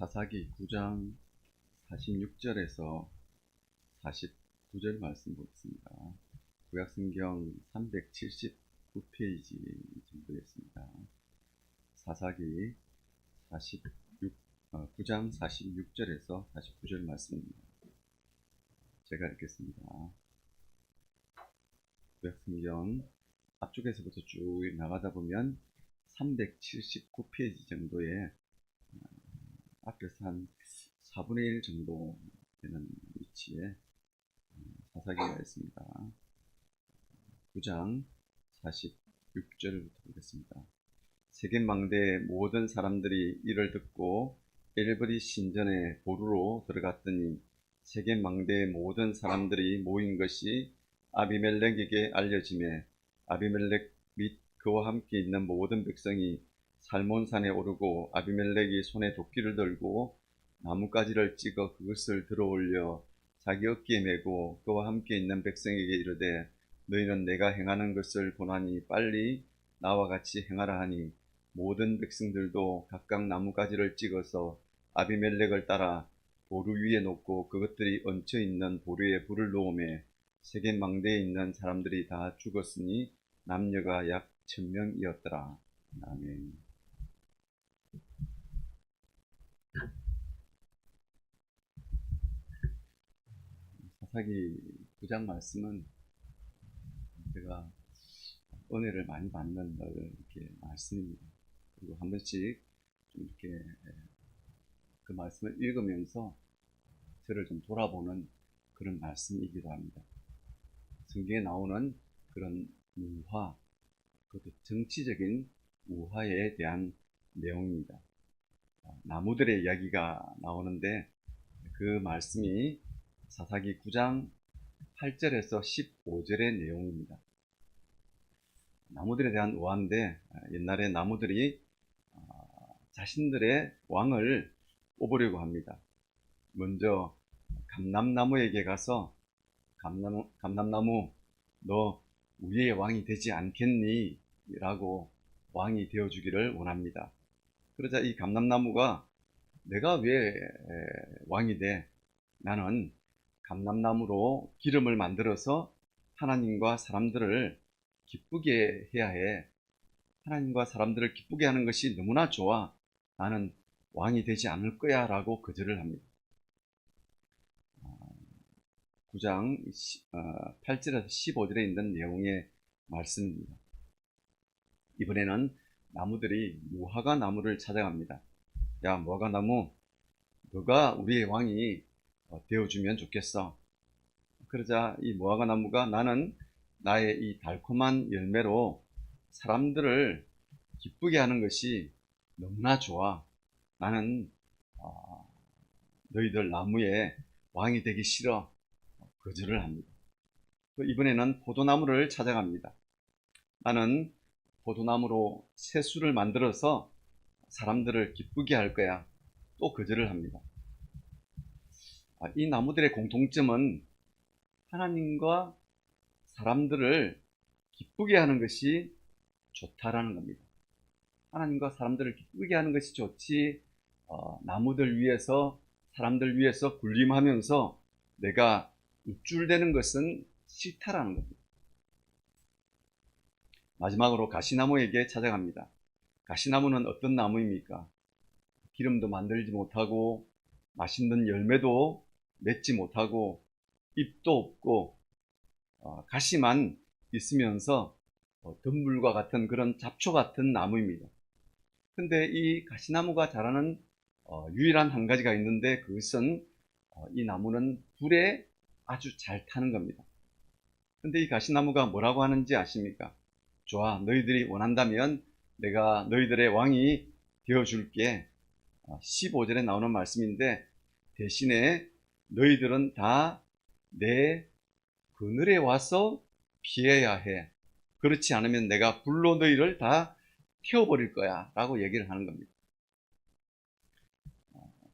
사사기 9장 46절에서 49절 말씀 보겠습니다. 구약성경 379페이지 정도였습니다. 사사기 9장 46절에서 49절 말씀입니다. 제가 읽겠습니다. 구약성경 앞쪽에서부터 쭉 나가다 보면 379페이지 정도의 앞에서 한 4분의 1 정도 되는 위치에 사사기가 있습니다. 9장 46절부터 보겠습니다. 세겜 망대의 모든 사람들이 이를 듣고 엘브리 신전에 보루로 들어갔더니 세겜 망대의 모든 사람들이 모인 것이 아비멜렉에게 알려지매 아비멜렉 및 그와 함께 있는 모든 백성이 살몬산에 오르고 아비멜렉이 손에 도끼를 들고 나뭇가지를 찍어 그것을 들어올려 자기 어깨에 메고 그와 함께 있는 백성에게 이르되 너희는 내가 행하는 것을 보나니 빨리 나와 같이 행하라 하니 모든 백성들도 각각 나뭇가지를 찍어서 아비멜렉을 따라 보루 위에 놓고 그것들이 얹혀 있는 보루에 불을 놓으매 세겜 망대에 있는 사람들이 다 죽었으니 남녀가 약 1000명이었더라. 아멘. 사사기 9장 말씀은 제가 은혜를 많이 받는 이렇게 말씀입니다. 그리고 한 번씩 좀 이렇게 그 말씀을 읽으면서 저를 좀 돌아보는 그런 말씀이기도 합니다. 성경에 나오는 그런 우화, 그것도 정치적인 우화에 대한 내용입니다. 나무들의 이야기가 나오는데 그 말씀이 사사기 9장 8절에서 15절의 내용입니다. 나무들에 대한 우화인데 옛날에 나무들이 자신들의 왕을 뽑으려고 합니다. 먼저 감람나무에게 가서 감람나무 너 우리의 왕이 되지 않겠니? 라고 왕이 되어주기를 원합니다. 그러자 이 감람나무가 내가 왜 왕이 돼? 나는 감람나무로 기름을 만들어서 하나님과 사람들을 기쁘게 해야 해. 하나님과 사람들을 기쁘게 하는 것이 너무나 좋아. 나는 왕이 되지 않을 거야 라고 거절을 합니다. 9장 8절에서 15절에 있는 내용의 말씀입니다. 이번에는 나무들이 무화과 나무를 찾아갑니다. 야, 무화과 나무, 너가 우리의 왕이 되어주면 좋겠어. 그러자 이 무화과 나무가 나는 나의 이 달콤한 열매로 사람들을 기쁘게 하는 것이 너무나 좋아. 나는 너희들 나무에 왕이 되기 싫어. 거절을 합니다. 이번에는 포도나무를 찾아갑니다. 나는 포도나무로 새술을 만들어서 사람들을 기쁘게 할 거야. 또 거절을 합니다. 이 나무들의 공통점은 하나님과 사람들을 기쁘게 하는 것이 좋다라는 겁니다. 하나님과 사람들을 기쁘게 하는 것이 좋지 나무들 위해서 사람들 위해서 군림하면서 내가 우쭐대는 것은 싫다라는 겁니다. 마지막으로 가시나무에게 찾아갑니다. 가시나무는 어떤 나무입니까? 기름도 만들지 못하고 맛있는 열매도 맺지 못하고 잎도 없고 가시만 있으면서 덤불과 같은 그런 잡초 같은 나무입니다. 근데 이 가시나무가 자라는 유일한 한 가지가 있는데 그것은 이 나무는 불에 아주 잘 타는 겁니다. 근데 이 가시나무가 뭐라고 하는지 아십니까? 좋아, 너희들이 원한다면 내가 너희들의 왕이 되어줄게. 15절에 나오는 말씀인데 대신에 너희들은 다 내 그늘에 와서 피해야 해. 그렇지 않으면 내가 불로 너희를 다 태워버릴 거야 라고 얘기를 하는 겁니다.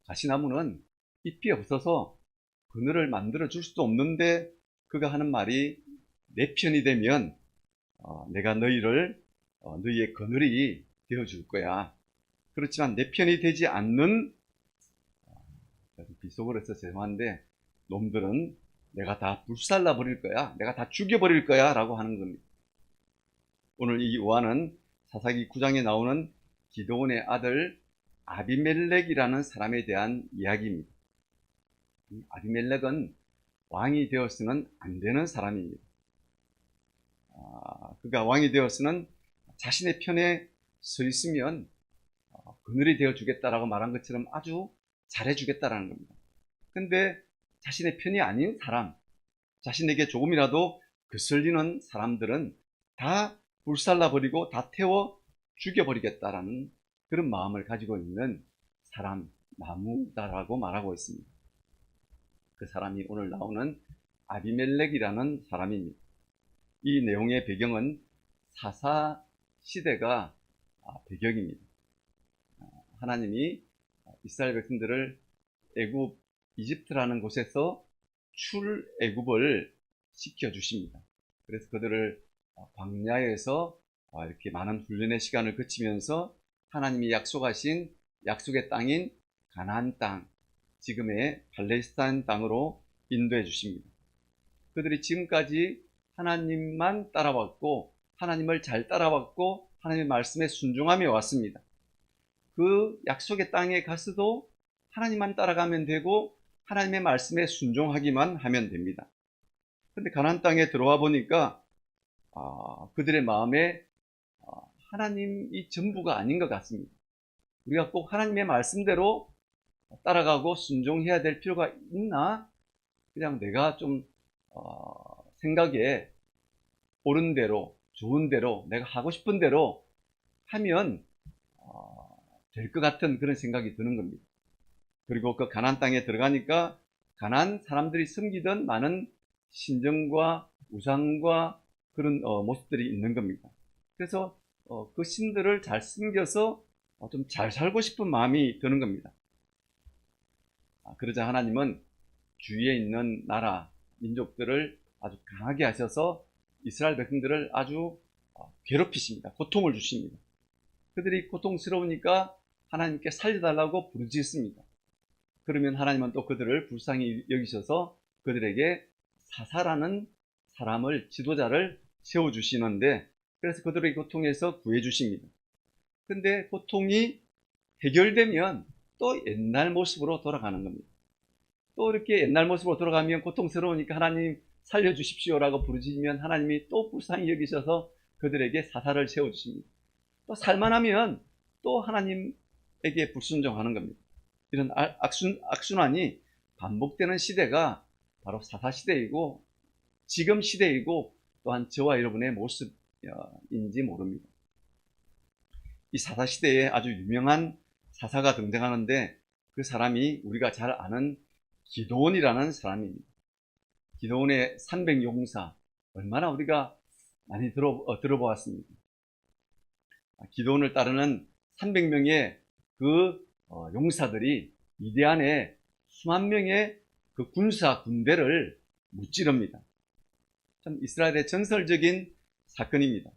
가시나무는 잎이 없어서 그늘을 만들어 줄 수도 없는데 그가 하는 말이 내 편이 되면 내가 너희를 너희의 그늘이 되어줄 거야. 그렇지만 내 편이 되지 않는 비속어로서 죄송한데 놈들은 내가 다 불살라 버릴 거야, 내가 다 죽여버릴 거야 라고 하는 겁니다. 오늘 이 요한은 사사기 9장에 나오는 기드온의 아들 아비멜렉이라는 사람에 대한 이야기입니다. 아비멜렉은 왕이 되어서는 안 되는 사람입니다. 그가 왕이 되어서는 자신의 편에 서 있으면 그늘이 되어 주겠다라고 말한 것처럼 아주 잘해 주겠다라는 겁니다. 근데 자신의 편이 아닌 사람, 자신에게 조금이라도 거슬리는 사람들은 다 불살라 버리고 다 태워 죽여버리겠다라는 그런 마음을 가지고 있는 사람, 나무다라고 말하고 있습니다. 그 사람이 오늘 나오는 아비멜렉이라는 사람입니다. 이 내용의 배경은 사사 시대가 배경입니다. 하나님이 이스라엘 백성들을 애굽, 이집트라는 곳에서 출애굽을 시켜주십니다. 그래서 그들을 광야에서 이렇게 많은 훈련의 시간을 거치면서 하나님이 약속하신 약속의 땅인 가나안 땅, 지금의 팔레스타인 땅으로 인도해 주십니다. 그들이 지금까지 하나님만 따라왔고 하나님을 잘 따라왔고 하나님의 말씀에 순종하며 왔습니다. 그 약속의 땅에 가서도 하나님만 따라가면 되고 하나님의 말씀에 순종하기만 하면 됩니다. 그런데 가나안 땅에 들어와 보니까 그들의 마음에 하나님이 전부가 아닌 것 같습니다. 우리가 꼭 하나님의 말씀대로 따라가고 순종해야 될 필요가 있나? 그냥 내가 좀 생각에 옳은 대로, 좋은 대로, 내가 하고 싶은 대로 하면 될 것 같은 그런 생각이 드는 겁니다. 그리고 그 가나안 땅에 들어가니까 가나안 사람들이 섬기던 많은 신전과 우상과 그런 모습들이 있는 겁니다. 그래서 그 신들을 잘 섬겨서 좀 잘 살고 싶은 마음이 드는 겁니다. 그러자 하나님은 주위에 있는 나라, 민족들을 아주 강하게 하셔서 이스라엘 백성들을 아주 괴롭히십니다. 고통을 주십니다. 그들이 고통스러우니까 하나님께 살려달라고 부르짖습니다. 그러면 하나님은 또 그들을 불쌍히 여기셔서 그들에게 사사라는 사람을, 지도자를 세워주시는데, 그래서 그들의 고통에서 구해주십니다. 근데 고통이 해결되면 또 옛날 모습으로 돌아가는 겁니다. 또 이렇게 옛날 모습으로 돌아가면 고통스러우니까 하나님 살려주십시오라고 부르짖으면 하나님이 또 불쌍히 여기셔서 그들에게 사사를 세워주십니다. 또 살만하면 또 하나님에게 불순종하는 겁니다. 이런 악순환이 반복되는 시대가 바로 사사시대이고 지금 시대이고 또한 저와 여러분의 모습인지 모릅니다. 이 사사시대에 아주 유명한 사사가 등장하는데 그 사람이 우리가 잘 아는 기드온이라는 사람입니다. 기드온의 300용사, 얼마나 우리가 많이 들어보았습니다. 기드온을 따르는 300명의 그 용사들이 미디안의 수만 명의 그 군대를 무찌릅니다. 참 이스라엘의 전설적인 사건입니다.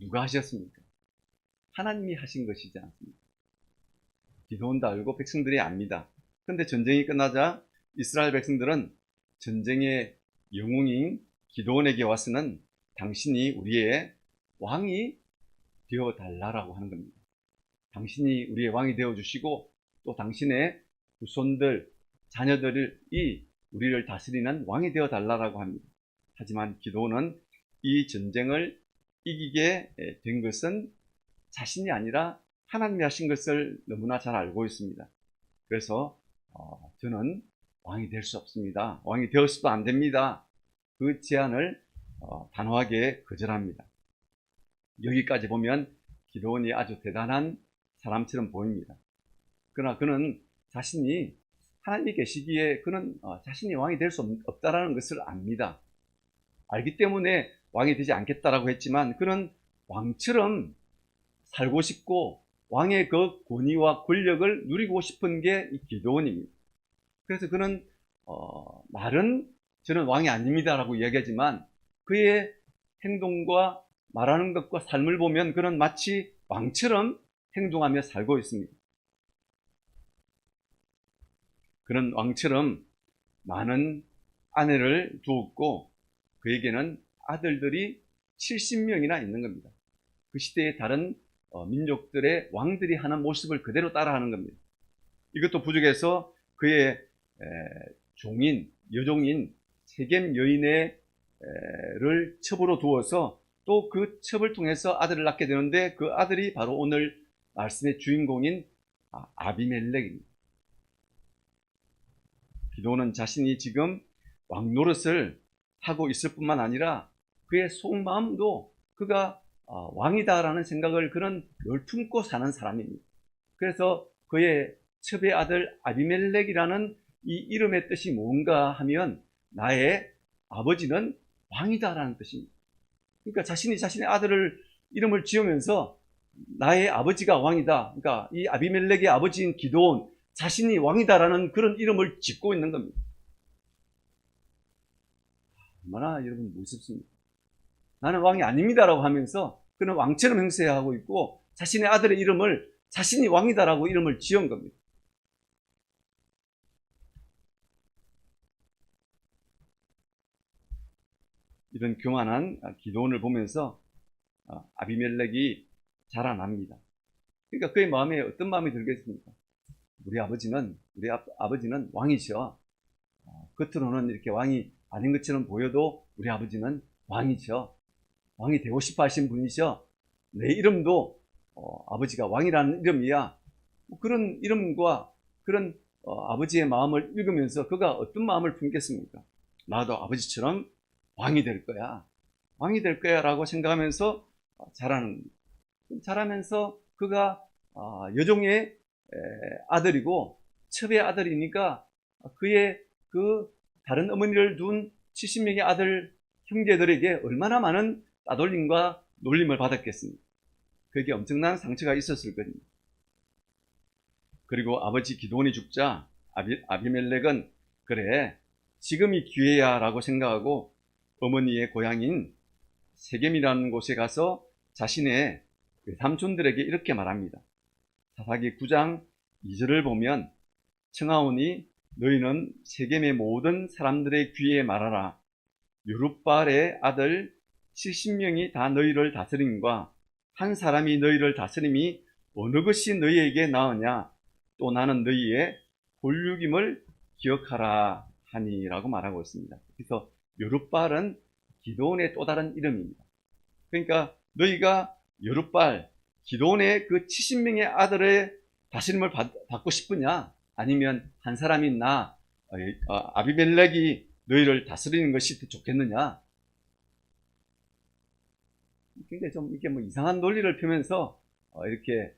누가 하셨습니까? 하나님이 하신 것이지 않습니까? 기드온도 알고 백성들이 압니다. 그런데 전쟁이 끝나자 이스라엘 백성들은 전쟁의 영웅인 기드온에게 와서는 당신이 우리의 왕이 되어달라고 하는 겁니다. 당신이 우리의 왕이 되어주시고 또 당신의 후손들, 자녀들이 우리를 다스리는 왕이 되어달라고 합니다. 하지만 기드온은 이 전쟁을 이기게 된 것은 자신이 아니라 하나님이 하신 것을 너무나 잘 알고 있습니다. 그래서 저는 왕이 될 수 없습니다. 왕이 되어서도 안 됩니다. 그 제안을 단호하게 거절합니다. 여기까지 보면 기드온이 아주 대단한 사람처럼 보입니다. 그러나 그는 자신이 하나님이 계시기에 그는 자신이 왕이 될 수 없다라는 것을 압니다. 알기 때문에 왕이 되지 않겠다라고 했지만 그는 왕처럼 살고 싶고 왕의 그 권위와 권력을 누리고 싶은 게 이 기드온입니다. 그래서 그는 말은 저는 왕이 아닙니다라고 이야기하지만 그의 행동과 말하는 것과 삶을 보면 그는 마치 왕처럼 행동하며 살고 있습니다. 그런 왕처럼 많은 아내를 두었고 그에게는 아들들이 70명이나 있는 겁니다. 그 시대의 다른 민족들의 왕들이 하는 모습을 그대로 따라하는 겁니다. 이것도 부족해서 그의 종인, 여종인 세겜 여인을 첩으로 두어서 또 그 첩을 통해서 아들을 낳게 되는데 그 아들이 바로 오늘 말씀의 주인공인 아비멜렉입니다. 기도는 자신이 지금 왕 노릇을 하고 있을 뿐만 아니라 그의 속마음도 그가 왕이다라는 생각을 그런 늘 품고 사는 사람입니다. 그래서 그의 첩의 아들 아비멜렉이라는 이 이름의 뜻이 뭔가 하면 나의 아버지는 왕이다라는 뜻입니다. 그러니까 자신이 자신의 아들을 이름을 지으면서 나의 아버지가 왕이다. 그러니까 이 아비멜렉의 아버지인 기드온 자신이 왕이다라는 그런 이름을 짓고 있는 겁니다. 얼마나 여러분 무섭습니까? 나는 왕이 아닙니다라고 하면서 그는 왕처럼 행세하고 있고 자신의 아들의 이름을 자신이 왕이다라고 이름을 지은 겁니다. 이런 교만한 기드온을 보면서 아비멜렉이 자라납니다. 그러니까 그의 마음에 어떤 마음이 들겠습니까? 우리 아버지는 왕이죠. 겉으로는 이렇게 왕이 아닌 것처럼 보여도 우리 아버지는 왕이죠. 왕이 되고 싶어 하신 분이죠. 내 이름도 아버지가 왕이라는 이름이야. 그런 이름과 그런 아버지의 마음을 읽으면서 그가 어떤 마음을 품겠습니까? 나도 아버지처럼 왕이 될 거야. 왕이 될 거야 라고 생각하면서 자라면서 그가 여종의 아들이고 첩의 아들이니까 그의 그 다른 어머니를 둔 70명의 아들 형제들에게 얼마나 많은 따돌림과 놀림을 받았겠습니까? 그에게 엄청난 상처가 있었을 겁니다. 그리고 아버지 기드온이 죽자 아비멜렉은 그래 지금이 기회야 라고 생각하고 어머니의 고향인 세겜이라는 곳에 가서 자신의 삼촌들에게 이렇게 말합니다. 사사기 9장 2절을 보면 청하오니 너희는 세겜의 모든 사람들의 귀에 말하라. 여룹발의 아들 70명이 다 너희를 다스림과 한 사람이 너희를 다스림이 어느 것이 너희에게 나으냐 또 나는 너희의 곤륙임을 기억하라 하니라고 말하고 있습니다. 그래서 여룹발은 기드온의 또 다른 이름입니다. 그러니까 너희가 여룹발 기드온의 그 70명의 아들의 다스림을 받고 싶으냐 아니면 한 사람인 아비멜렉이 너희를 다스리는 것이 더 좋겠느냐. 굉장히 좀 이렇게 뭐 이상한 논리를 펴면서 이렇게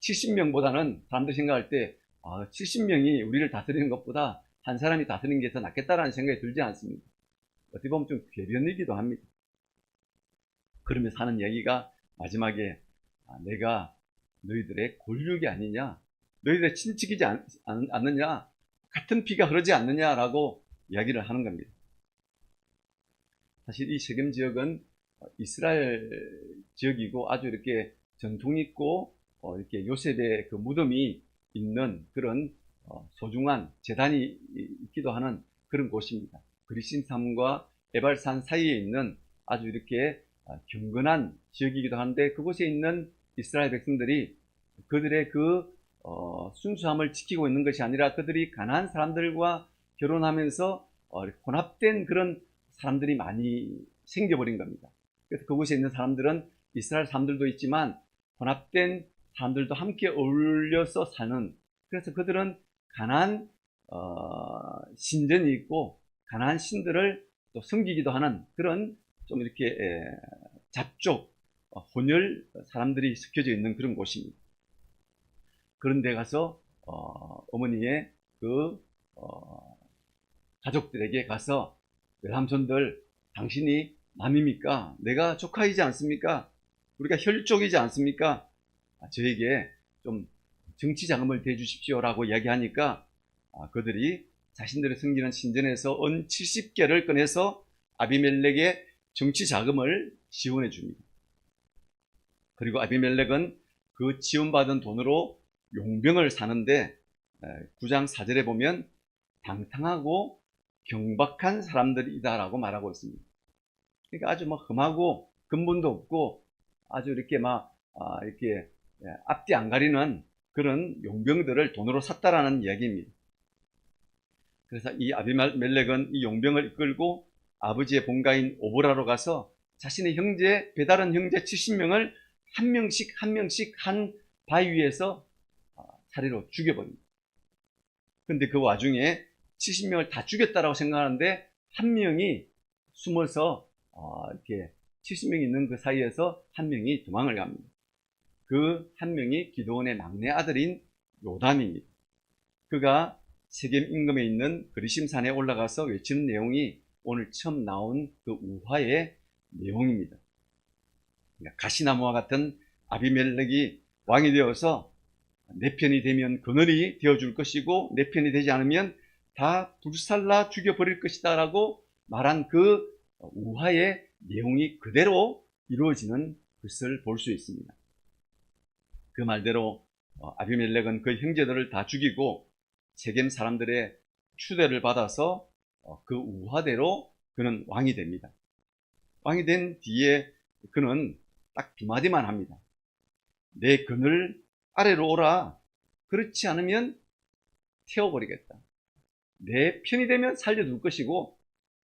70명보다는 사람들이 생각할 때 70명이 우리를 다스리는 것보다 한 사람이 다스리는 게 더 낫겠다라는 생각이 들지 않습니다. 어떻게 보면 좀 괴변이기도 합니다. 그러면서 하는 얘기가 마지막에 내가 너희들의 곤륙이 아니냐, 너희들의 친척이지 않느냐, 같은 피가 흐르지 않느냐라고 이야기를 하는 겁니다. 사실 이 세겜 지역은 이스라엘 지역이고 아주 이렇게 전통 있고 이렇게 요셉의 그 무덤이 있는 그런 소중한 제단이 있기도 하는 그런 곳입니다. 그리신산과 에발산 사이에 있는 아주 이렇게 경건한 지역이기도 한데 그곳에 있는 이스라엘 백성들이 그들의 그 순수함을 지키고 있는 것이 아니라 그들이 가나안 사람들과 결혼하면서 혼합된 그런 사람들이 많이 생겨버린 겁니다. 그래서 그곳에 있는 사람들은 이스라엘 사람들도 있지만 혼합된 사람들도 함께 어울려서 사는, 그래서 그들은 가나안 신전이 있고 가나안 신들을 또 섬기기도 하는 그런 좀 이렇게 잡족 혼혈 사람들이 섞여져 있는 그런 곳입니다. 그런 데 가서 어머니의 그 가족들에게 가서 외삼촌들 당신이 남입니까? 내가 조카이지 않습니까? 우리가 혈족이지 않습니까? 저에게 좀 정치 자금을 대주십시오 라고 이야기하니까 그들이 자신들의 섬기는 신전에서 은 70개를 꺼내서 아비멜렉의 정치 자금을 지원해 줍니다. 그리고 아비멜렉은 그 지원받은 돈으로 용병을 사는데 9장 4절에 보면 당당하고 경박한 사람들이다라고 말하고 있습니다. 그러니까 아주 험하고 근본도 없고 아주 이렇게 이렇게 앞뒤 안 가리는 그런 용병들을 돈으로 샀다라는 이야기입니다. 그래서 이 아비멜렉은 이 용병을 이끌고 아버지의 본가인 오보라로 가서 자신의 배다른 형제 70명을 한 명씩 한 바위 위에서 차례로 죽여버립니다. 근데 그 와중에 70명을 다 죽였다라고 생각하는데 한 명이 숨어서 이렇게 70명이 있는 그 사이에서 한 명이 도망을 갑니다. 그 한 명이 기드온의 막내 아들인 요담입니다. 그가 세겜 임금에 있는 그리심산에 올라가서 외치는 내용이 오늘 처음 나온 그 우화의 내용입니다. 그러니까 가시나무와 같은 아비멜렉이 왕이 되어서 내 편이 되면 그늘이 되어줄 것이고 내 편이 되지 않으면 다 불살라 죽여버릴 것이다 라고 말한 그 우화의 내용이 그대로 이루어지는 것을 볼 수 있습니다. 그 말대로 아비멜렉은 그 형제들을 다 죽이고 세겜 사람들의 추대를 받아서 그 우화대로 그는 왕이 됩니다. 왕이 된 뒤에 그는 딱 두 마디만 합니다. 내 그늘 아래로 오라. 그렇지 않으면 태워버리겠다. 내 편이 되면 살려둘 것이고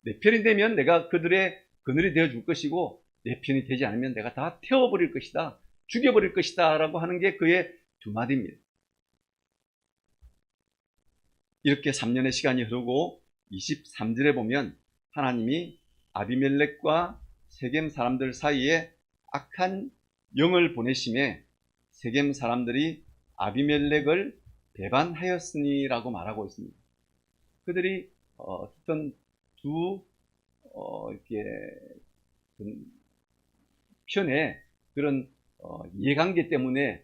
내 편이 되면 내가 그들의 그늘이 되어줄 것이고 내 편이 되지 않으면 내가 다 태워버릴 것이다. 죽여버릴 것이다 라고 하는 게 그의 두 마디입니다. 이렇게 3년의 시간이 흐르고 23절에 보면 하나님이 아비멜렉과 세겜 사람들 사이에 악한 영을 보내심에 세겜 사람들이 아비멜렉을 배반하였으니라고 말하고 있습니다. 그들이 어떤 이렇게 편의 그런 이해관계 때문에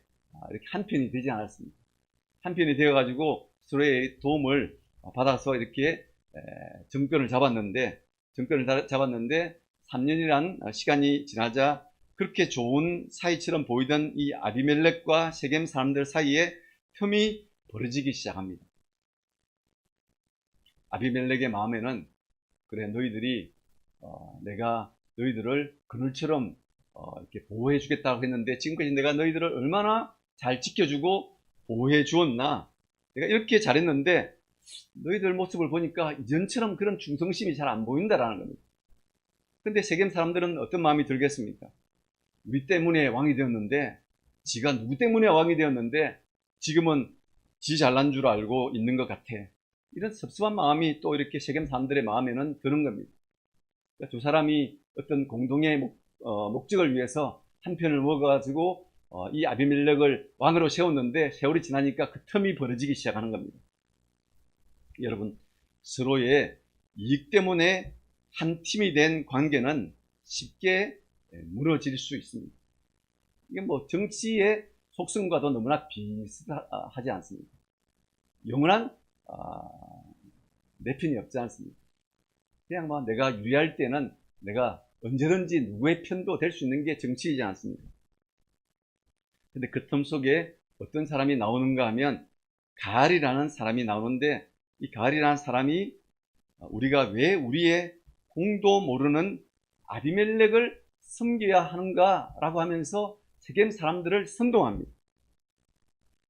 이렇게 한편이 되지 않았습니다. 한편이 되어가지고 서로의 도움을 받아서 이렇게 정권을 잡았는데 3년이란 시간이 지나자 그렇게 좋은 사이처럼 보이던 이 아비멜렉과 세겜 사람들 사이에 틈이 벌어지기 시작합니다. 아비멜렉의 마음에는 그래 너희들이 내가 너희들을 그늘처럼 이렇게 보호해 주겠다고 했는데 지금까지 내가 너희들을 얼마나 잘 지켜주고 보호해 주었나. 내가 이렇게 잘했는데 너희들 모습을 보니까 이전처럼 그런 충성심이 잘 안 보인다라는 겁니다. 근데 세겜 사람들은 어떤 마음이 들겠습니까? 우리 때문에 왕이 되었는데 지가 누구 때문에 왕이 되었는데 지금은 지 잘난 줄 알고 있는 것 같아. 이런 섭섭한 마음이 또 이렇게 세겜 사람들의 마음에는 드는 겁니다. 그러니까 두 사람이 어떤 공동의 목적을 위해서 한 편을 먹어가지고 이 아비멜렉을 왕으로 세웠는데 세월이 지나니까 그 틈이 벌어지기 시작하는 겁니다. 여러분, 서로의 이익 때문에 한 팀이 된 관계는 쉽게 무너질 수 있습니다. 이게 정치의 속성과도 너무나 비슷하지 않습니까? 영원한 내 편이 없지 않습니까? 그냥 내가 유리할 때는 내가 언제든지 누구의 편도 될 수 있는 게 정치이지 않습니까? 근데 그 틈 속에 어떤 사람이 나오는가 하면 가알이라는 사람이 나오는데 이 가알이라는 사람이 우리가 왜 우리의 공도 모르는 아비멜렉을 섬겨야 하는가 라고 하면서 세겜 사람들을 선동합니다.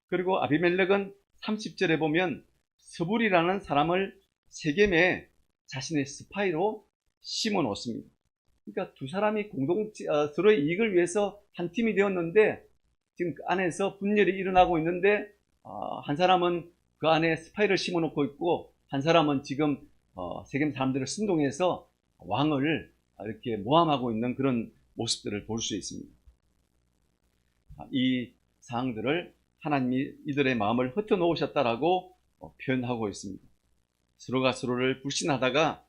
그리고 아비멜렉은 30절에 보면 스불이라는 사람을 세겜에 자신의 스파이로 심어 놓습니다. 그러니까 두 사람이 서로의 이익을 위해서 한 팀이 되었는데 지금 그 안에서 분열이 일어나고 있는데 한 사람은 그 안에 스파이를 심어 놓고 있고 한 사람은 지금 세겜 사람들을 선동해서 왕을 이렇게 모함하고 있는 그런 모습들을 볼 수 있습니다. 이 사항들을 하나님이 이들의 마음을 흩어놓으셨다라고 표현하고 있습니다. 서로가 서로를 불신하다가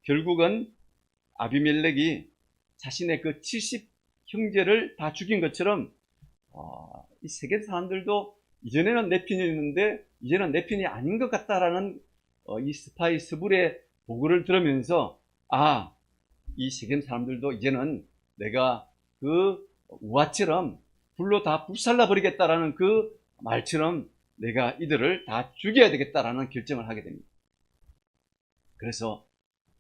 결국은 아비멜렉이 자신의 그 70 형제를 다 죽인 것처럼 이 세겜 사람들도 이전에는 내 편이었는데 이제는 내 편이 아닌 것 같다라는 이 스파이 스불의 보고를 들으면서 이 세겜 사람들도 이제는 내가 그 우화처럼 불로 다 불살라 버리겠다라는 그 말처럼 내가 이들을 다 죽여야 되겠다라는 결정을 하게 됩니다. 그래서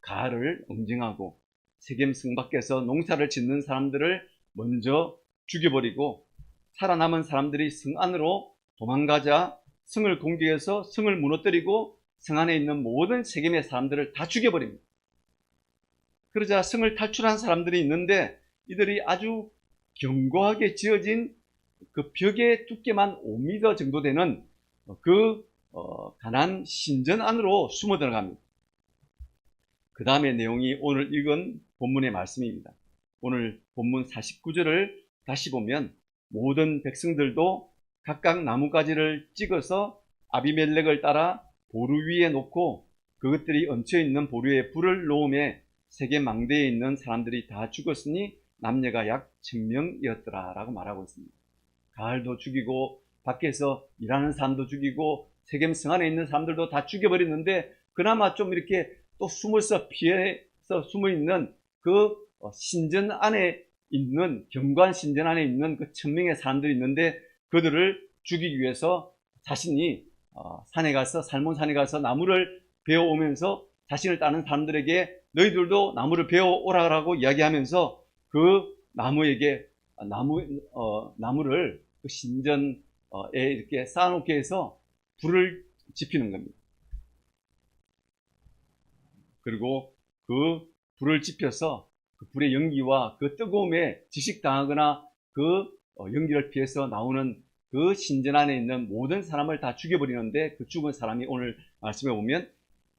가를 응징하고 세겜 성 밖에서 농사를 짓는 사람들을 먼저 죽여버리고 살아남은 사람들이 성 안으로 도망가자 성을 공격해서 성을 무너뜨리고 성 안에 있는 모든 세겜의 사람들을 다 죽여버립니다. 그러자 성을 탈출한 사람들이 있는데 이들이 아주 견고하게 지어진 그 벽의 두께만 5m 정도 되는 그 가나안 신전 안으로 숨어 들어갑니다. 그 다음의 내용이 오늘 읽은 본문의 말씀입니다. 오늘 본문 49절을 다시 보면 모든 백성들도 각각 나뭇가지를 찍어서 아비멜렉을 따라 보루 위에 놓고 그것들이 얹혀있는 보루에 불을 놓음에 세겜 망대에 있는 사람들이 다 죽었으니 남녀가 약 1000명이었더라 라고 말하고 있습니다. 가을도 죽이고 밖에서 일하는 사람도 죽이고 세겜 성 안에 있는 사람들도 다 죽여버렸는데 그나마 좀 이렇게 또 숨어서 피해서 숨어있는 그 신전 안에 있는 경관 신전 안에 있는 그 1000명의 사람들이 있는데 그들을 죽이기 위해서 자신이 산에 가서 살몬산에 가서 나무를 베어오면서 자신을 따는 사람들에게 너희들도 나무를 베어오라고 이야기하면서 그 나무에게 나무를 그 신전에 이렇게 쌓아놓게 해서 불을 지피는 겁니다. 그리고 그 불을 지펴서 그 불의 연기와 그 뜨거움에 지식당하거나 그 연기를 피해서 나오는 그 신전 안에 있는 모든 사람을 다 죽여버리는데 그 죽은 사람이 오늘 말씀에 보면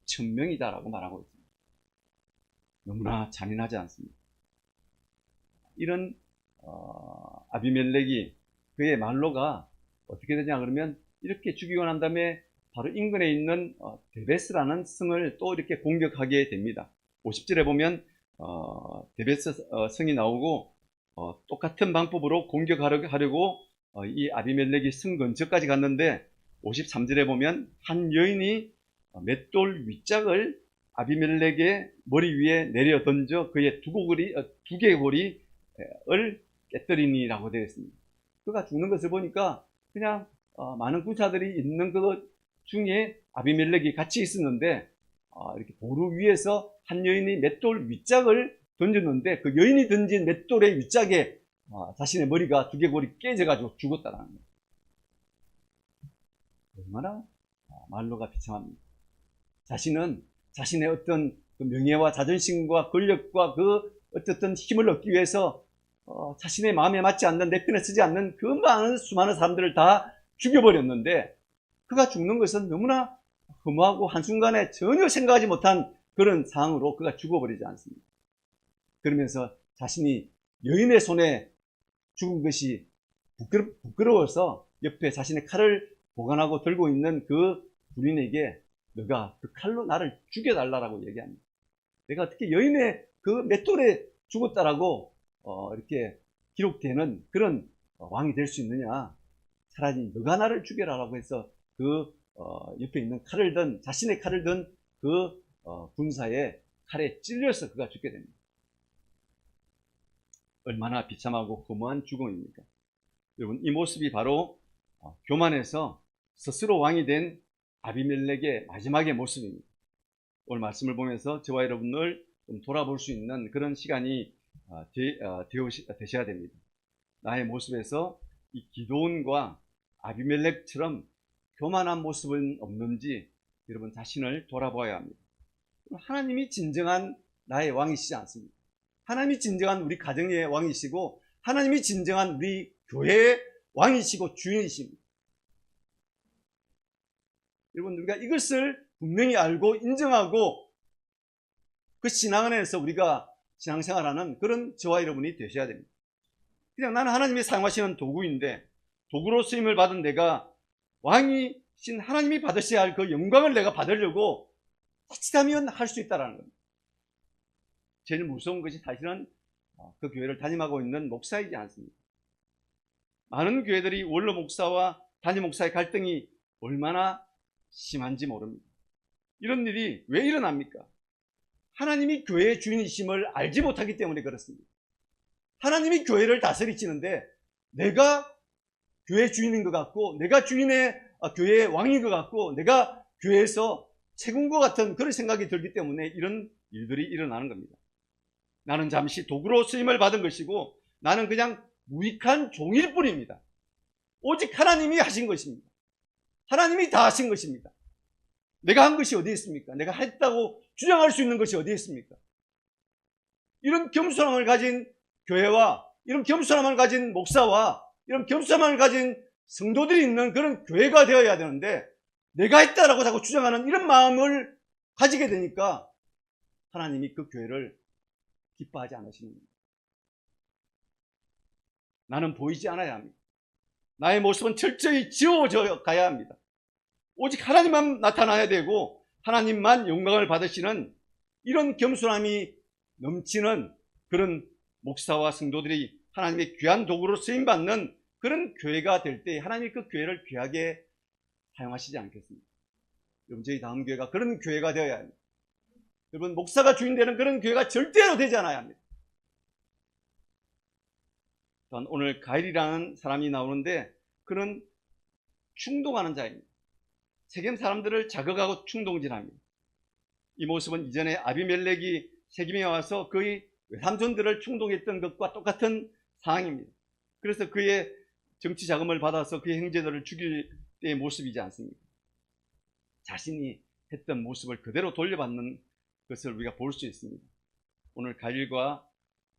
1000명이다라고 말하고 있습니다. 너무나 잔인하지 않습니까? 이런 아비멜렉이 그의 말로가 어떻게 되냐 그러면 이렇게 죽이고 난 다음에 바로 인근에 있는 데베스라는 성을 또 이렇게 공격하게 됩니다. 50절에 보면 데베스 성이 나오고 똑같은 방법으로 공격하려고 이 아비멜렉이 성 근처까지 갔는데 53절에 보면 한 여인이 맷돌 윗짝을 아비멜렉의 머리 위에 내려 던져 그의 두개골을 깨뜨리니라고 되어 있습니다. 그가 죽는 것을 보니까 그냥 많은 군사들이 있는 그 중에 아비멜렉이 같이 있었는데 이렇게 보루 위에서 한 여인이 맷돌 윗짝을 던졌는데 그 여인이 던진 맷돌의 윗짝에 자신의 머리가 두개골이 깨져가지고 죽었다는 거예요. 얼마나 말로가 비참합니다. 자신은 자신의 어떤 그 명예와 자존심과 권력과 그 어쨌든 힘을 얻기 위해서 자신의 마음에 맞지 않는 내 편에 서지 않는 그 수많은 사람들을 다 죽여버렸는데 그가 죽는 것은 너무나 허무하고 한순간에 전혀 생각하지 못한 그런 상황으로 그가 죽어버리지 않습니다. 그러면서 자신이 여인의 손에 죽은 것이 부끄러워서 옆에 자신의 칼을 보관하고 들고 있는 그 부인에게 너가 그 칼로 나를 죽여달라고 얘기합니다. 내가 어떻게 여인의 그 맷돌에 죽었다라고 이렇게 기록되는 그런 왕이 될 수 있느냐. 차라리 너가 나를 죽여라라고 해서 그 옆에 있는 자신의 칼을 든 그 군사의 칼에 찔려서 그가 죽게 됩니다. 얼마나 비참하고 허무한 죽음입니까? 여러분, 이 모습이 바로 교만해서 스스로 왕이 된 아비멜렉의 마지막의 모습입니다. 오늘 말씀을 보면서 저와 여러분을 좀 돌아볼 수 있는 그런 시간이 되셔야 됩니다. 나의 모습에서 이 기드온과 아비멜렉처럼 교만한 모습은 없는지 여러분 자신을 돌아봐야 합니다. 하나님이 진정한 나의 왕이시지 않습니까? 하나님이 진정한 우리 가정의 왕이시고 하나님이 진정한 우리 교회의 왕이시고 주인이십니다. 여러분, 우리가 이것을 분명히 알고 인정하고 그 신앙 안에서 우리가 신앙생활하는 그런 저와 여러분이 되셔야 됩니다. 그냥 나는 하나님이 사용하시는 도구인데 도구로 쓰임을 받은 내가 왕이신 하나님이 받으셔야 할 그 영광을 내가 받으려고 자칫하면 할 수 있다는 겁니다. 제일 무서운 것이 사실은 그 교회를 담임하고 있는 목사이지 않습니까? 많은 교회들이 원로 목사와 담임 목사의 갈등이 얼마나 심한지 모릅니다. 이런 일이 왜 일어납니까? 하나님이 교회의 주인이심을 알지 못하기 때문에 그렇습니다. 하나님이 교회를 다스리시는데 내가 교회 주인인 것 같고 내가 주인의 교회의 왕인 것 같고 내가 교회에서 최고인 것 같은 그런 생각이 들기 때문에 이런 일들이 일어나는 겁니다. 나는 잠시 도구로 쓰임을 받은 것이고 나는 그냥 무익한 종일 뿐입니다. 오직 하나님이 하신 것입니다. 하나님이 다 하신 것입니다. 내가 한 것이 어디에 있습니까? 내가 했다고 주장할 수 있는 것이 어디에 있습니까? 이런 겸손함을 가진 교회와 이런 겸손함을 가진 목사와 이런 겸손함을 가진 성도들이 있는 그런 교회가 되어야 되는데 내가 했다라고 자꾸 주장하는 이런 마음을 가지게 되니까 하나님이 그 교회를 기뻐하지 않으시는 겁니다. 나는 보이지 않아야 합니다. 나의 모습은 철저히 지워져 가야 합니다. 오직 하나님만 나타나야 되고 하나님만 영광을 받으시는 이런 겸손함이 넘치는 그런 목사와 성도들이 하나님의 귀한 도구로 쓰임받는 그런 교회가 될 때 하나님이 그 교회를 귀하게 사용하시지 않겠습니까? 여러분, 저희 다음 교회가 그런 교회가 되어야 합니다. 여러분, 목사가 주인 되는 그런 교회가 절대로 되지 않아야 합니다. 또한 오늘 가일이라는 사람이 나오는데 그는 충동하는 자입니다. 세겜 사람들을 자극하고 충동질합니다. 이 모습은 이전에 아비멜렉이 세겜에 와서 그의 외삼촌들을 충동했던 것과 똑같은 상황입니다. 그래서 그의 정치 자금을 받아서 그의 형제들을 죽일 때의 모습이지 않습니까? 자신이 했던 모습을 그대로 돌려받는 것을 우리가 볼 수 있습니다. 오늘 가일과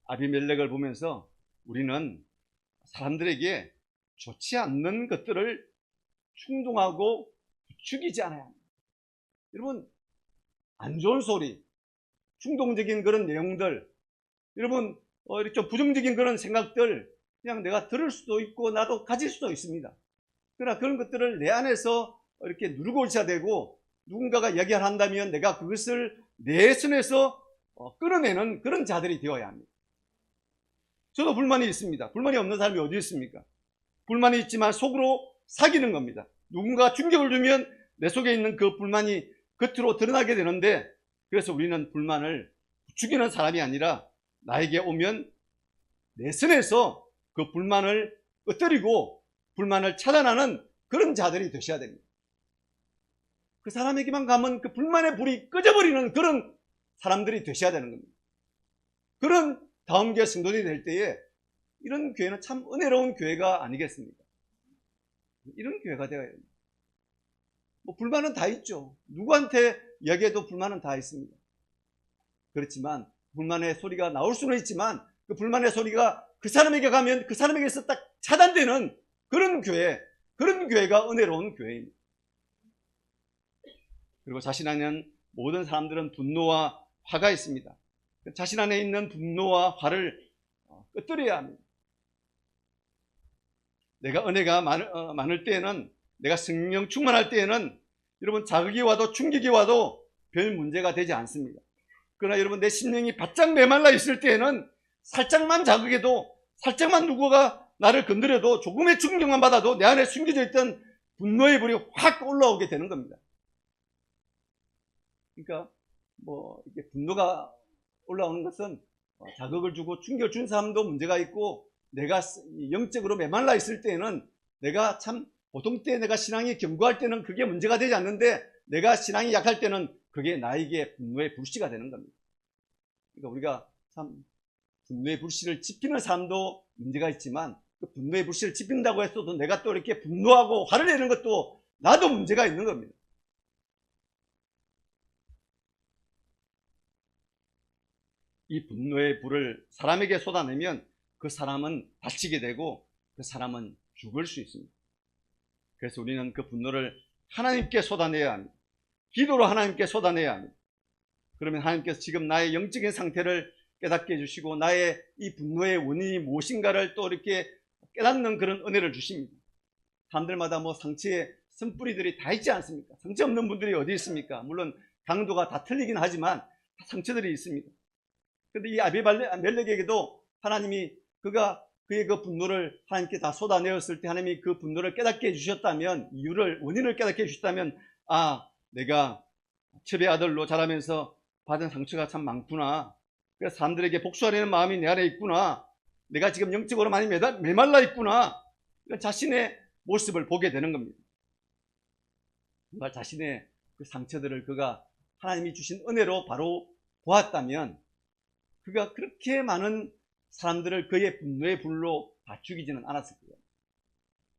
아비멜렉을 보면서 우리는 사람들에게 좋지 않는 것들을 충동하고 부추기지 않아야 합니다. 여러분, 안 좋은 소리, 충동적인 그런 내용들, 여러분 이렇게 좀 부정적인 그런 생각들 그냥 내가 들을 수도 있고 나도 가질 수도 있습니다. 그러나 그런 것들을 내 안에서 이렇게 누르고 있어야 되고 누군가가 이야기를 한다면 내가 그것을 내 손에서 끌어내는 그런 자들이 되어야 합니다. 저도 불만이 있습니다. 불만이 없는 사람이 어디 있습니까? 불만이 있지만 속으로 사귀는 겁니다. 누군가 충격을 주면 내 속에 있는 그 불만이 겉으로 드러나게 되는데 그래서 우리는 불만을 부추기는 사람이 아니라 나에게 오면 내 손에서 그 불만을 끄트리고 불만을 차단하는 그런 자들이 되셔야 됩니다. 그 사람에게만 가면 그 불만의 불이 꺼져버리는 그런 사람들이 되셔야 되는 겁니다. 그런 다음 교회 성도들이 될 때에 이런 교회는 참 은혜로운 교회가 아니겠습니까? 이런 교회가 되어야 됩니다. 불만은 다 있죠. 누구한테 이야기해도 불만은 다 있습니다. 그렇지만 불만의 소리가 나올 수는 있지만 그 불만의 소리가 그 사람에게 가면 그 사람에게서 딱 차단되는 그런 교회가 은혜로운 교회입니다. 그리고 자신 안에는 모든 사람들은 분노와 화가 있습니다. 자신 안에 있는 분노와 화를 끄트려야 합니다. 내가 은혜가 많을 때에는, 내가 성령 충만할 때에는 여러분 자극이 와도 충격이 와도 별 문제가 되지 않습니다. 그러나 여러분 내 심령이 바짝 메말라 있을 때에는 살짝만 자극해도, 살짝만 누구가 나를 건드려도, 조금의 충격만 받아도 내 안에 숨겨져 있던 분노의 불이 확 올라오게 되는 겁니다. 그러니까 이렇게 분노가 올라오는 것은 자극을 주고 충격을 준 사람도 문제가 있고, 내가 영적으로 메말라 있을 때에는 내가 참 보통 때 내가 신앙이 견고할 때는 그게 문제가 되지 않는데 내가 신앙이 약할 때는 그게 나에게 분노의 불씨가 되는 겁니다. 그러니까 우리가 참 분노의 불씨를 지피는 사람도 문제가 있지만 그 분노의 불씨를 지핀다고 했어도 내가 또 이렇게 분노하고 화를 내는 것도 나도 문제가 있는 겁니다. 이 분노의 불을 사람에게 쏟아내면 그 사람은 다치게 되고 그 사람은 죽을 수 있습니다. 그래서 우리는 그 분노를 하나님께 쏟아내야 합니다. 기도로 하나님께 쏟아내야 합니다. 그러면 하나님께서 지금 나의 영적인 상태를 깨닫게 해주시고 나의 이 분노의 원인이 무엇인가를 또 이렇게 깨닫는 그런 은혜를 주십니다. 사람들마다 상처에 쓴뿌리들이 다 있지 않습니까? 상처 없는 분들이 어디 있습니까? 물론 강도가 다 틀리긴 하지만 상처들이 있습니다. 그런데 이 아비멜렉에게도 하나님이 그의 그 분노를 하나님께 다 쏟아내었을 때 하나님이 그 분노를 깨닫게 해주셨다면, 원인을 깨닫게 해주셨다면, 내가 첩의 아들로 자라면서 받은 상처가 참 많구나. 그래서 사람들에게 복수하려는 마음이 내 안에 있구나. 내가 지금 영적으로 많이 메말라 있구나. 자신의 모습을 보게 되는 겁니다. 정말 자신의 그 상처들을 그가 하나님이 주신 은혜로 바로 보았다면 그가 그렇게 많은 사람들을 그의 분노의 불로 다 죽이지는 않았을 거예요.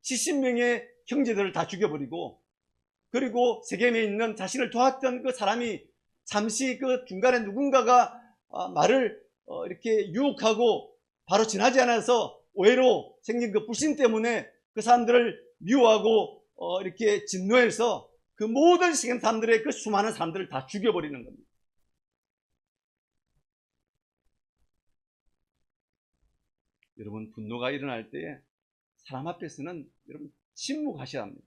70명의 형제들을 다 죽여버리고, 그리고 세겜에 있는 자신을 도왔던 그 사람이 잠시 그 중간에 누군가가 말을 이렇게 유혹하고 바로 지나지 않아서 오해로 생긴 그 불신 때문에 그 사람들을 미워하고 이렇게 진노해서 그 모든 세겜 사람들의 그 수많은 사람들을 다 죽여버리는 겁니다. 여러분, 분노가 일어날 때에 사람 앞에서는 여러분 침묵하셔야 합니다.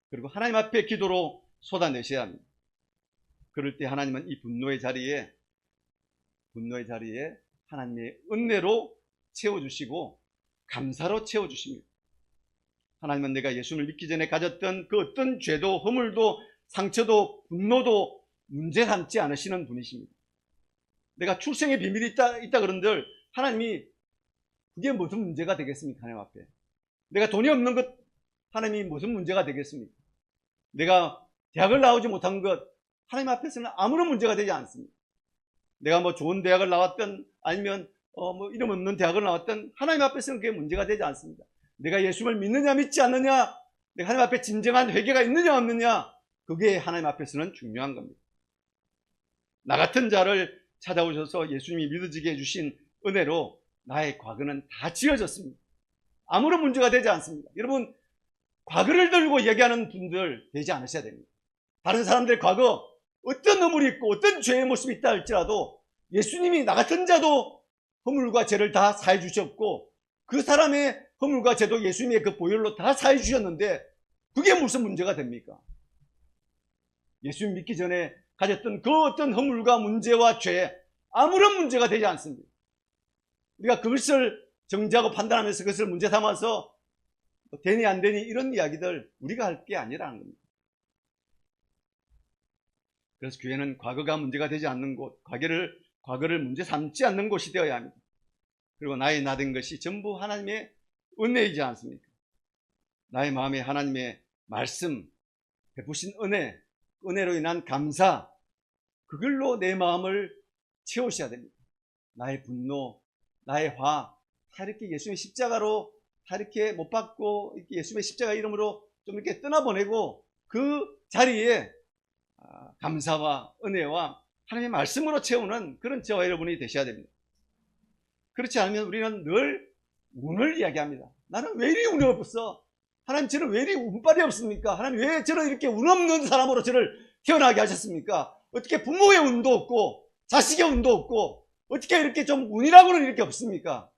그리고 하나님 앞에 기도로 쏟아내셔야 합니다. 그럴 때 하나님은 이 분노의 자리에 하나님의 은혜로 채워주시고 감사로 채워주십니다. 하나님은 내가 예수를 믿기 전에 가졌던 그 어떤 죄도 허물도 상처도 분노도 문제 삼지 않으시는 분이십니다. 내가 출생의 비밀이 있다 그런들 하나님이 그게 무슨 문제가 되겠습니까? 하나님 앞에. 내가 돈이 없는 것 하나님이 무슨 문제가 되겠습니까? 내가 대학을 나오지 못한 것 하나님 앞에서는 아무런 문제가 되지 않습니다. 내가 뭐 좋은 대학을 나왔던 아니면 뭐 이름 없는 대학을 나왔던 하나님 앞에서는 그게 문제가 되지 않습니다. 내가 예수를 믿느냐 믿지 않느냐, 내가 하나님 앞에 진정한 회개가 있느냐 없느냐, 그게 하나님 앞에서는 중요한 겁니다. 나 같은 자를 찾아오셔서 예수님이 믿어지게 해주신 은혜로 나의 과거는 다 지워졌습니다. 아무런 문제가 되지 않습니다. 여러분, 과거를 들고 얘기하는 분들 되지 않으셔야 됩니다. 다른 사람들의 과거 어떤 허물이 있고 어떤 죄의 모습이 있다 할지라도 예수님이 나 같은 자도 허물과 죄를 다 사해 주셨고 그 사람의 허물과 죄도 예수님의 그 보혈로 다 사해 주셨는데 그게 무슨 문제가 됩니까? 예수님 믿기 전에 가졌던 그 어떤 허물과 문제와 죄 아무런 문제가 되지 않습니다. 우리가 그것을 정죄하고 판단하면서 그것을 문제 삼아서 되니 안 되니 이런 이야기들 우리가 할 게 아니라는 겁니다. 그래서 교회는 과거가 문제가 되지 않는 곳, 과거를 문제 삼지 않는 곳이 되어야 합니다. 그리고 나의 나된 것이 전부 하나님의 은혜이지 않습니까? 나의 마음에 하나님의 말씀, 베푸신 은혜로 인한 감사, 그걸로 내 마음을 채우셔야 됩니다. 나의 분노, 나의 화, 다 이렇게 예수님의 십자가로 다 이렇게 못 받고 이렇게 예수님의 십자가 이름으로 좀 이렇게 떠나보내고 그 자리에 감사와 은혜와 하나님의 말씀으로 채우는 그런 저와 여러분이 되셔야 됩니다. 그렇지 않으면 우리는 늘 운을 이야기합니다. 나는 왜 이리 운이 없어? 하나님 저는 왜 이리 운빨이 없습니까? 하나님 왜 저는 이렇게 운 없는 사람으로 저를 태어나게 하셨습니까? 어떻게 부모의 운도 없고 자식의 운도 없고 어떻게 이렇게 좀 운이라고는 이렇게 없습니까?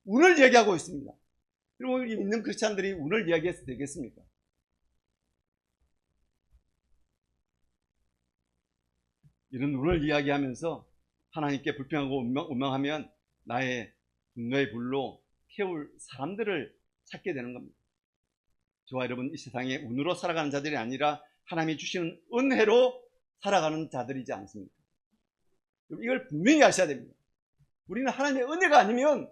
운을 이야기하고 있습니다. 그리고 우리 믿는 크리스찬들이 운을 이야기해서 되겠습니까? 이런 운을 이야기하면서 하나님께 불평하고 원망하면 나의 분노의 불로 태울 사람들을 찾게 되는 겁니다. 저와 여러분 이 세상에 운으로 살아가는 자들이 아니라 하나님이 주시는 은혜로 살아가는 자들이지 않습니까? 이걸 분명히 아셔야 됩니다. 우리는 하나님의 은혜가 아니면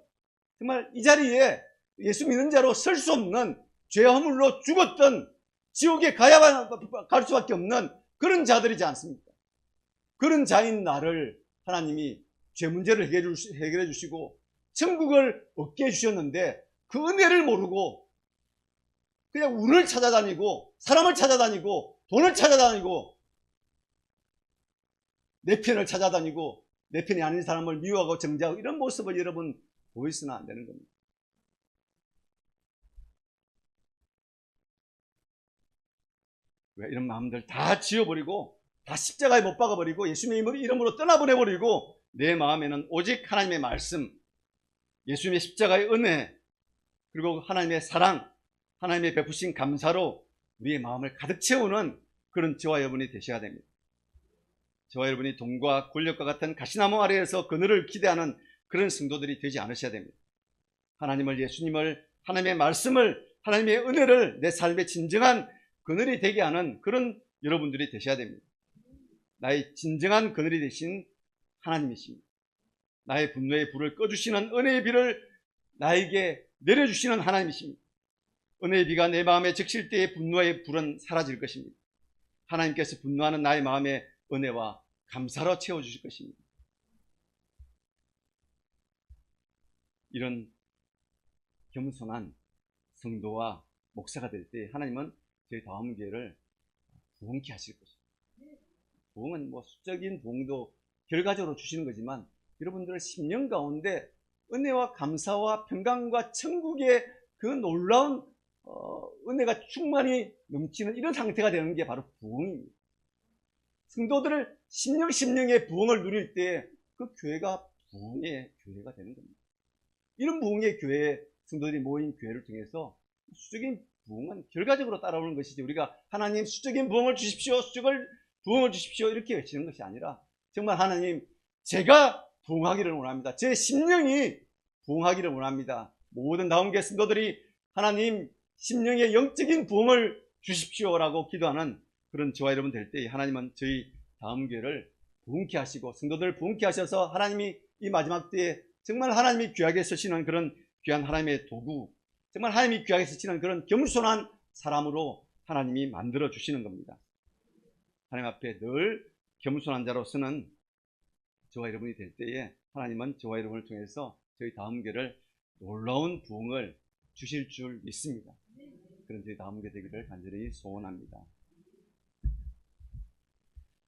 정말 이 자리에 예수 믿는 자로 설 수 없는 죄 허물로 죽었던 지옥에 갈 수밖에 없는 그런 자들이지 않습니까? 그런 자인 나를 하나님이 죄 문제를 해결해 주시고 천국을 얻게 해주셨는데 그 은혜를 모르고 그냥 운을 찾아다니고 사람을 찾아다니고 돈을 찾아다니고 내 편을 찾아다니고 내 편이 아닌 사람을 미워하고 정죄하고 이런 모습을 여러분 보이서는 안 되는 겁니다. 왜 이런 마음들 다 지워버리고 다 십자가에 못 박아버리고 예수님의 이름으로 떠나보내버리고 내 마음에는 오직 하나님의 말씀, 예수님의 십자가의 은혜, 그리고 하나님의 사랑, 하나님의 베푸신 감사로 우리의 마음을 가득 채우는 그런 저와 여러분이 되셔야 됩니다. 저와 여러분이 돈과 권력과 같은 가시나무 아래에서 그늘을 기대하는 그런 성도들이 되지 않으셔야 됩니다. 하나님을, 예수님을, 하나님의 말씀을, 하나님의 은혜를 내 삶의 진정한 그늘이 되게 하는 그런 여러분들이 되셔야 됩니다. 나의 진정한 그늘이 되신 하나님이십니다. 나의 분노의 불을 꺼주시는 은혜의 비를 나에게 내려주시는 하나님이십니다. 은혜의 비가 내 마음에 적실 때의 분노의 불은 사라질 것입니다. 하나님께서 분노하는 나의 마음에 은혜와 감사로 채워주실 것입니다. 이런 겸손한 성도와 목사가 될 때 하나님은 저희 다음 교회를 부흥케 하실 것입니다. 부흥은 뭐 수적인 부흥도 결과적으로 주시는 거지만 여러분들의 심령 가운데 은혜와 감사와 평강과 천국의 그 놀라운 은혜가 충만히 넘치는 이런 상태가 되는 게 바로 부흥입니다. 성도들을 심령의 부흥을 누릴 때 그 교회가 부흥의 교회가 되는 겁니다. 이런 부흥의 교회, 성도들이 모인 교회를 통해서 수적인 부흥은 결과적으로 따라오는 것이지, 우리가 하나님 수적인 부흥을 주십시오, 부흥을 주십시오 이렇게 외치는 것이 아니라 정말 하나님 제가 부흥하기를 원합니다. 제 심령이 부흥하기를 원합니다. 모든 나온교회 성도들이 하나님 심령의 영적인 부흥을 주십시오라고 기도하는 그런 저와 여러분 될 때 하나님은 저희 다음 교회를 부흥케 하시고 성도들을 부흥케 하셔서 하나님이 이 마지막 때에 정말 하나님이 귀하게 쓰시는 그런 귀한 하나님의 도구, 정말 하나님이 귀하게 쓰시는 그런 겸손한 사람으로 하나님이 만들어 주시는 겁니다. 하나님 앞에 늘 겸손한 자로서는 저와 여러분이 될 때에 하나님은 저와 여러분을 통해서 저희 다음 교회를 놀라운 부흥을 주실 줄 믿습니다. 그런 저희 다음 교회 되기를 간절히 소원합니다.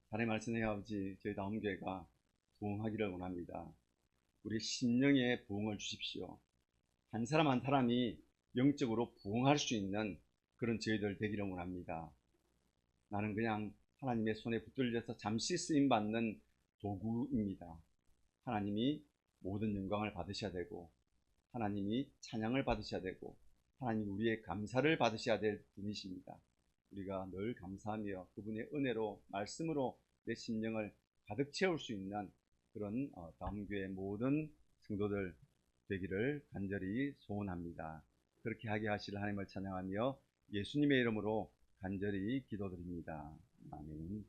하나님 말씀의 아버지, 저희 다음 교회가 부흥하기를 원합니다. 우리 심령에 부흥을 주십시오. 한 사람 한 사람이 영적으로 부흥할 수 있는 그런 저희들 되기를 원합니다. 나는 그냥 하나님의 손에 붙들려서 잠시 쓰임받는 도구입니다. 하나님이 모든 영광을 받으셔야 되고 하나님이 찬양을 받으셔야 되고 하나님이 우리의 감사를 받으셔야 될 분이십니다. 우리가 늘 감사하며 그분의 은혜로 말씀으로 내 심령을 가득 채울 수 있는 그런 다음 교회 모든 성도들 되기를 간절히 소원합니다. 그렇게 하게 하실 하나님을 찬양하며 예수님의 이름으로 간절히 기도드립니다. 아멘.